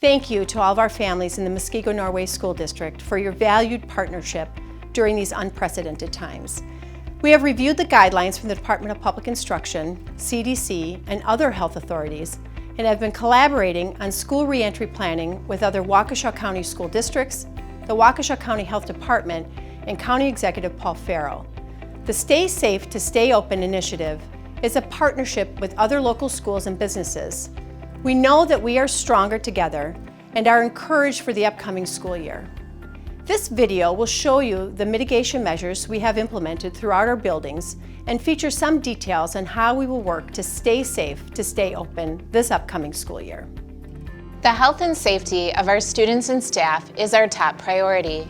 Thank you to all of our families in the Muskego-Norway School District for your valued partnership during these unprecedented times. We have reviewed the guidelines from the Department of Public Instruction, CDC, and other health authorities, and have been collaborating on school reentry planning with other Waukesha County school districts, the Waukesha County Health Department, and County Executive Paul Farrow. The Stay Safe to Stay Open initiative is a partnership with other local schools and businesses. We know that we are stronger together and are encouraged for the upcoming school year. This video will show you the mitigation measures we have implemented throughout our buildings and feature some details on how we will work to stay safe to stay open this upcoming school year. The health and safety of our students and staff is our top priority.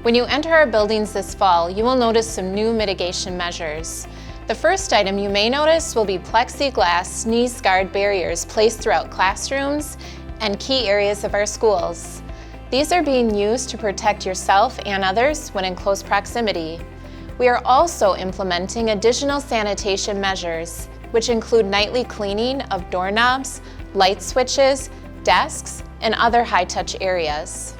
When you enter our buildings this fall, you will notice some new mitigation measures. The first item you may notice will be plexiglass sneeze-guard barriers placed throughout classrooms and key areas of our schools. These are being used to protect yourself and others when in close proximity. We are also implementing additional sanitation measures, which include nightly cleaning of doorknobs, light switches, desks, and other high-touch areas.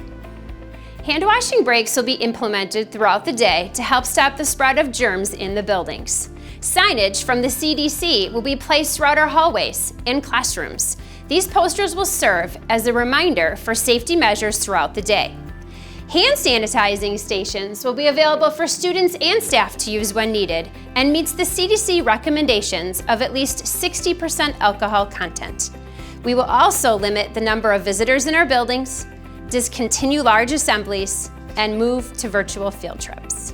Hand washing breaks will be implemented throughout the day to help stop the spread of germs in the buildings. Signage from the CDC will be placed throughout our hallways and classrooms. These posters will serve as a reminder for safety measures throughout the day. Hand sanitizing stations will be available for students and staff to use when needed and meets the CDC recommendations of at least 60% alcohol content. We will also limit the number of visitors in our buildings, discontinue large assemblies, and move to virtual field trips.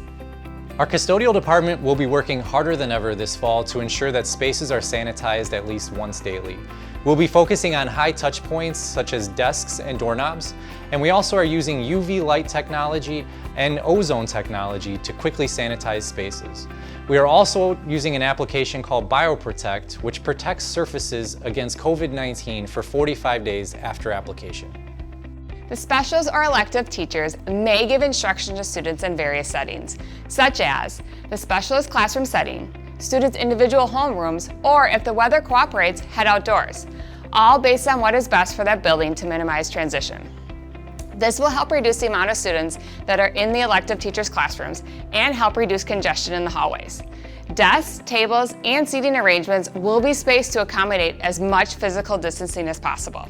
Our custodial department will be working harder than ever this fall to ensure that spaces are sanitized at least once daily. We'll be focusing on high touch points such as desks and doorknobs, and we also are using UV light technology and ozone technology to quickly sanitize spaces. We are also using an application called BioProtect, which protects surfaces against COVID-19 for 45 days after application. The specials or elective teachers may give instruction to students in various settings, such as the specialist classroom setting, students' individual homerooms, or if the weather cooperates, head outdoors, all based on what is best for that building to minimize transition. This will help reduce the amount of students that are in the elective teachers' classrooms and help reduce congestion in the hallways. Desks, tables, and seating arrangements will be spaced to accommodate as much physical distancing as possible.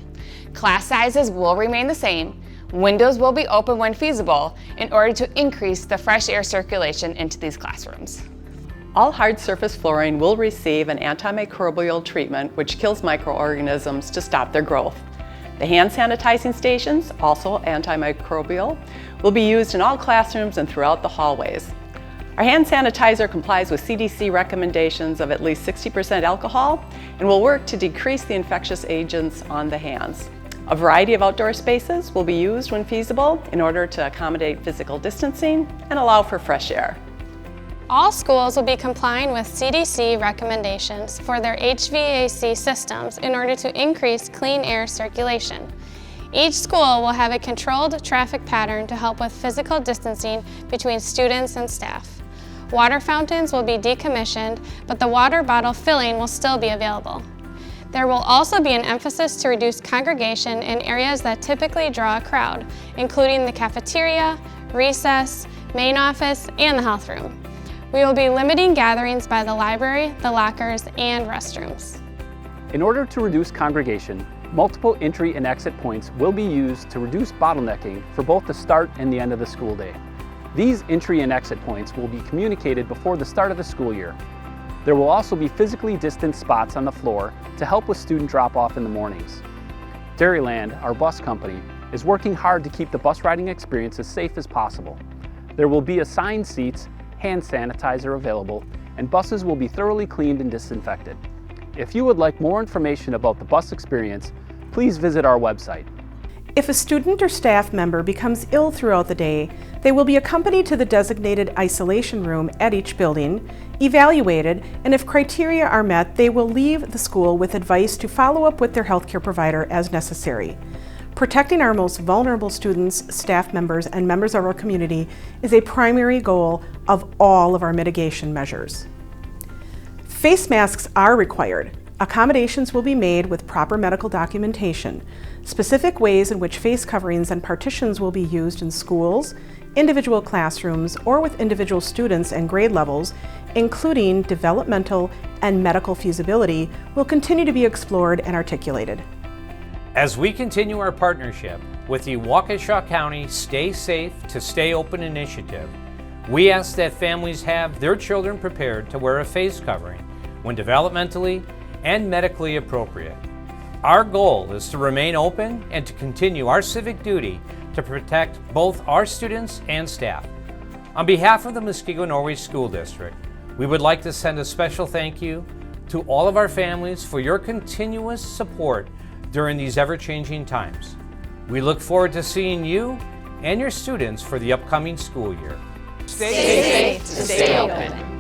Class sizes will remain the same. Windows will be open when feasible in order to increase the fresh air circulation into these classrooms. All hard surface flooring will receive an antimicrobial treatment which kills microorganisms to stop their growth. The hand sanitizing stations, also antimicrobial, will be used in all classrooms and throughout the hallways. Our hand sanitizer complies with CDC recommendations of at least 60% alcohol and will work to decrease the infectious agents on the hands. A variety of outdoor spaces will be used when feasible in order to accommodate physical distancing and allow for fresh air. All schools will be complying with CDC recommendations for their HVAC systems in order to increase clean air circulation. Each school will have a controlled traffic pattern to help with physical distancing between students and staff. Water fountains will be decommissioned, but the water bottle filling will still be available. There will also be an emphasis to reduce congregation in areas that typically draw a crowd, including the cafeteria, recess, main office, and the health room. We will be limiting gatherings by the library, the lockers, and restrooms. In order to reduce congregation, multiple entry and exit points will be used to reduce bottlenecking for both the start and the end of the school day. These entry and exit points will be communicated before the start of the school year. There will also be physically distant spots on the floor to help with student drop-off in the mornings. Dairyland, our bus company, is working hard to keep the bus riding experience as safe as possible. There will be assigned seats, hand sanitizer available, and buses will be thoroughly cleaned and disinfected. If you would like more information about the bus experience, please visit our website. If a student or staff member becomes ill throughout the day, they will be accompanied to the designated isolation room at each building, evaluated, and if criteria are met, they will leave the school with advice to follow up with their healthcare provider as necessary. Protecting our most vulnerable students, staff members, and members of our community is a primary goal of all of our mitigation measures. Face masks are required. Accommodations will be made with proper medical documentation. Specific ways in which face coverings and partitions will be used in schools, individual classrooms, or with individual students and grade levels, including developmental and medical feasibility, will continue to be explored and articulated. As we continue our partnership with the Waukesha County Stay Safe to Stay Open initiative, we ask that families have their children prepared to wear a face covering when developmentally and medically appropriate. Our goal is to remain open and to continue our civic duty to protect both our students and staff. On behalf of the Muskego-Norway School District, we would like to send a special thank you to all of our families for your continuous support during these ever-changing times. We look forward to seeing you and your students for the upcoming school year. Stay safe to stay open.